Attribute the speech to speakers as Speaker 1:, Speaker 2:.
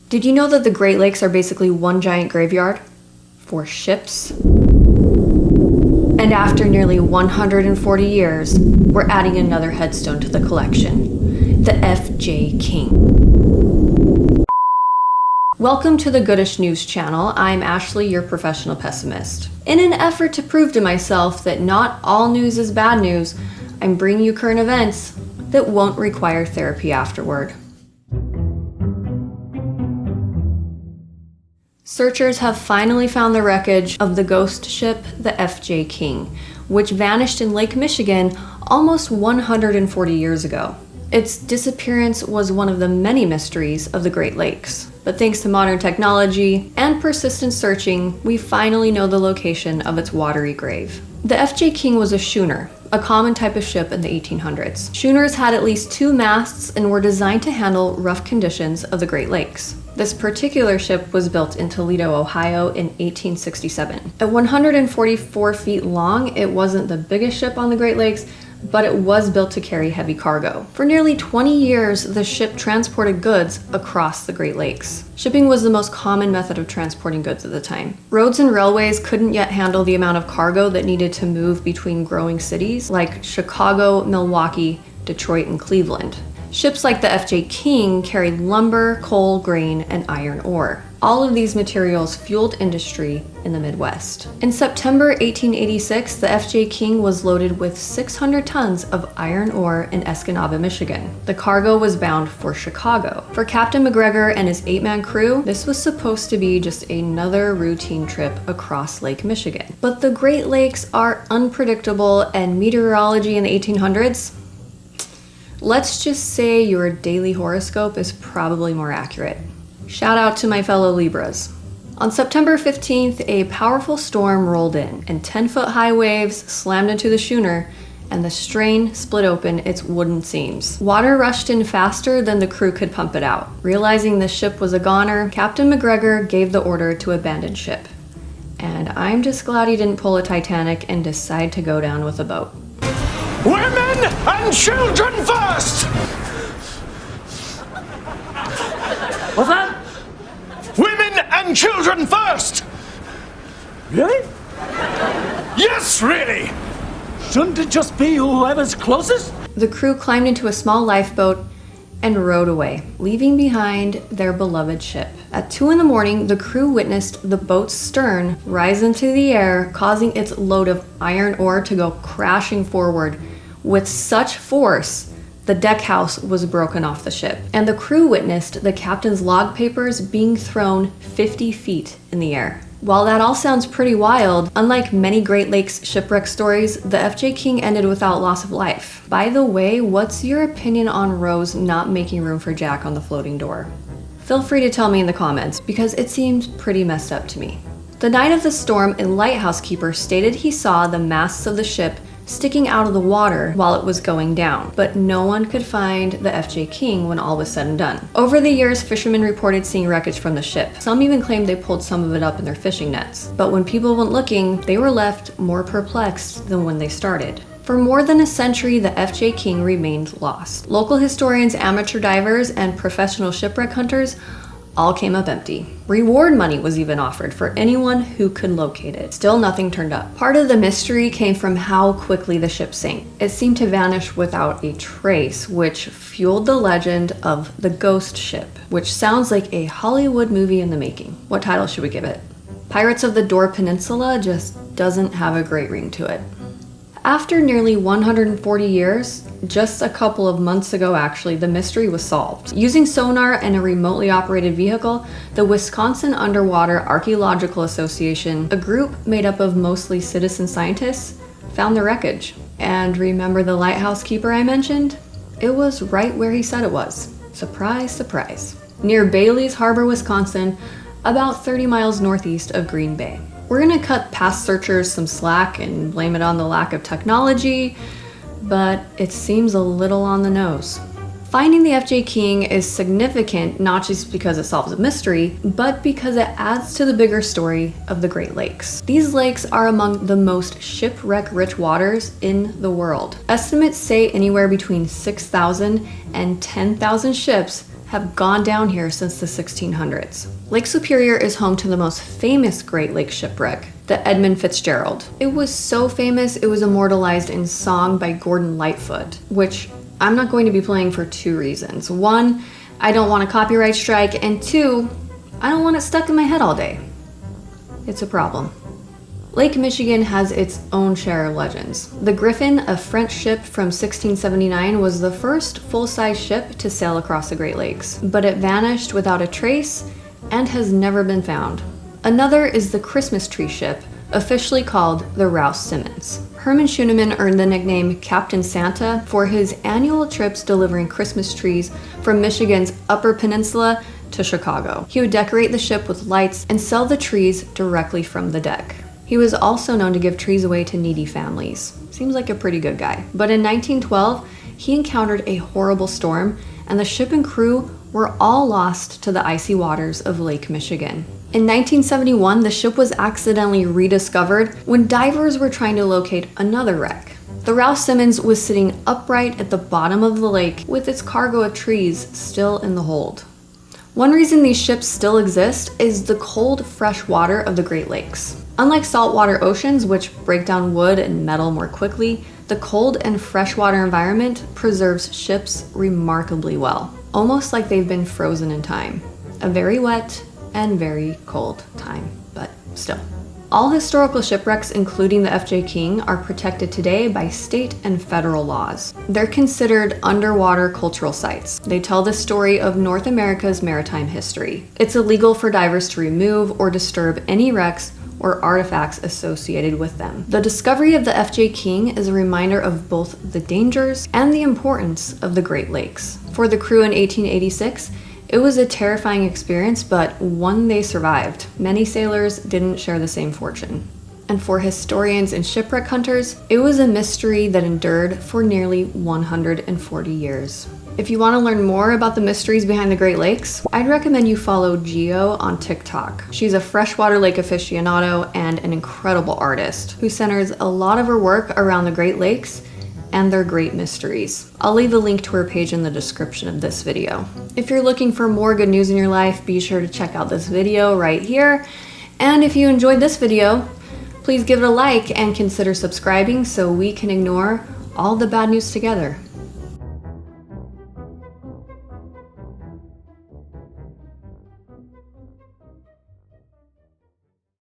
Speaker 1: Did you know that the Great Lakes are basically one giant graveyard for ships? And after nearly 140 years, we're adding another headstone to the collection, the F.J. King. Welcome to the Goodish News channel. I'm Ashley, your professional pessimist. In an effort to prove to myself that not all news is bad news, I'm bringing you current events that won't require therapy afterward. Searchers have finally found the wreckage of the ghost ship, the F.J. King, which vanished in Lake Michigan almost 140 years ago. Its disappearance was one of the many mysteries of the Great Lakes. But thanks to modern technology and persistent searching, we finally know the location of its watery grave. The F.J. King was a schooner, a common type of ship in the 1800s. Schooners had at least 2 masts and were designed to handle rough conditions of the Great Lakes. This particular ship was built in Toledo, Ohio in 1867. At 144 feet long, it wasn't the biggest ship on the Great Lakes, but it was built to carry heavy cargo. For nearly 20 years, the ship transported goods across the Great Lakes. Shipping was the most common method of transporting goods at the time. Roads and railways couldn't yet handle the amount of cargo that needed to move between growing cities like Chicago, Milwaukee, Detroit, and Cleveland. Ships like the F.J. King carried lumber, coal, grain, and iron ore. All of these materials fueled industry in the Midwest. In September 1886, the F.J. King was loaded with 600 tons of iron ore in Escanaba, Michigan. The cargo was bound for Chicago. For Captain McGregor and his 8-man crew, this was supposed to be just another routine trip across Lake Michigan. But the Great Lakes are unpredictable, and meteorology in the 1800s? Let's just say your daily horoscope is probably more accurate. Shout out to my fellow Libras. On September 15th, a powerful storm rolled in, and 10-foot-high waves slammed into the schooner, and the strain split open its wooden seams. Water rushed in faster than the crew could pump it out. Realizing the ship was a goner, Captain McGregor gave the order to abandon ship. And I'm just glad he didn't pull a Titanic and decide to go down with a boat.
Speaker 2: Women and children first!
Speaker 3: What's that?
Speaker 2: Women and children first!
Speaker 3: Really?
Speaker 2: Yes, really!
Speaker 3: Shouldn't it just be whoever's closest?
Speaker 1: The crew climbed into a small lifeboat and rowed away, leaving behind their beloved ship. At 2 a.m, the crew witnessed the boat's stern rise into the air, causing its load of iron ore to go crashing forward with such force the deckhouse was broken off the ship. And the crew witnessed the captain's log papers being thrown 50 feet in the air. While that all sounds pretty wild, unlike many Great Lakes shipwreck stories, the F.J. King ended without loss of life. By the way, what's your opinion on Rose not making room for Jack on the floating door? Feel free to tell me in the comments, because it seems pretty messed up to me. The night of the storm, a lighthouse keeper stated he saw the masts of the ship sticking out of the water while it was going down, but no one could find the F.J. King when all was said and done. Over the years, fishermen reported seeing wreckage from the ship. Some even claimed they pulled some of it up in their fishing nets. But when people went looking, they were left more perplexed than when they started. For more than a century, the F.J. King remained lost. Local historians, amateur divers, and professional shipwreck hunters all came up empty. Reward money was even offered for anyone who could locate it. Still nothing turned up. Part of the mystery came from how quickly the ship sank. It seemed to vanish without a trace, which fueled the legend of the ghost ship, which sounds like a Hollywood movie in the making. What title should we give it? Pirates of the Door Peninsula just doesn't have a great ring to it. After nearly 140 years, just a couple of months ago actually, the mystery was solved. Using sonar and a remotely operated vehicle, the Wisconsin Underwater Archaeological Association, a group made up of mostly citizen scientists, found the wreckage. And remember the lighthouse keeper I mentioned? It was right where he said it was. Surprise, surprise. Near Bailey's Harbor, Wisconsin, about 30 miles northeast of Green Bay. We're gonna cut past searchers some slack and blame it on the lack of technology, but it seems a little on the nose. Finding the F.J. King is significant not just because it solves a mystery, but because it adds to the bigger story of the Great Lakes. These lakes are among the most shipwreck-rich waters in the world. Estimates say anywhere between 6,000 and 10,000 ships have gone down here since the 1600s. Lake Superior is home to the most famous Great Lakes shipwreck, the Edmund Fitzgerald. It was so famous it was immortalized in song by Gordon Lightfoot, which I'm not going to be playing for two reasons. One, I don't want a copyright strike, and two, I don't want it stuck in my head all day. It's a problem. Lake Michigan has its own share of legends. The Griffin, a French ship from 1679, was the first full-size ship to sail across the Great Lakes, but it vanished without a trace and has never been found. Another is the Christmas tree ship, officially called the Rouse Simmons. Herman Schuneman earned the nickname Captain Santa for his annual trips delivering Christmas trees from Michigan's Upper Peninsula to Chicago. He would decorate the ship with lights and sell the trees directly from the deck. He was also known to give trees away to needy families. Seems like a pretty good guy. But in 1912, he encountered a horrible storm, and the ship and crew were all lost to the icy waters of Lake Michigan. In 1971, the ship was accidentally rediscovered when divers were trying to locate another wreck. The Rouse Simmons was sitting upright at the bottom of the lake with its cargo of trees still in the hold. One reason these ships still exist is the cold, fresh water of the Great Lakes. Unlike saltwater oceans, which break down wood and metal more quickly, the cold and freshwater environment preserves ships remarkably well, almost like they've been frozen in time. A very wet and very cold time, but still. All historical shipwrecks, including the F.J. King, are protected today by state and federal laws. They're considered underwater cultural sites. They tell the story of North America's maritime history. It's illegal for divers to remove or disturb any wrecks or artifacts associated with them. The discovery of the F.J. King is a reminder of both the dangers and the importance of the Great Lakes. For the crew in 1886, it was a terrifying experience, but one they survived. Many sailors didn't share the same fortune. And for historians and shipwreck hunters, it was a mystery that endured for nearly 140 years. If you want to learn more about the mysteries behind the Great Lakes, I'd recommend you follow Geo on TikTok. She's a freshwater lake aficionado and an incredible artist who centers a lot of her work around the Great Lakes and their great mysteries. I'll leave a link to her page in the description of this video. If you're looking for more good news in your life, be sure to check out this video right here. And if you enjoyed this video, please give it a like and consider subscribing so we can ignore all the bad news together.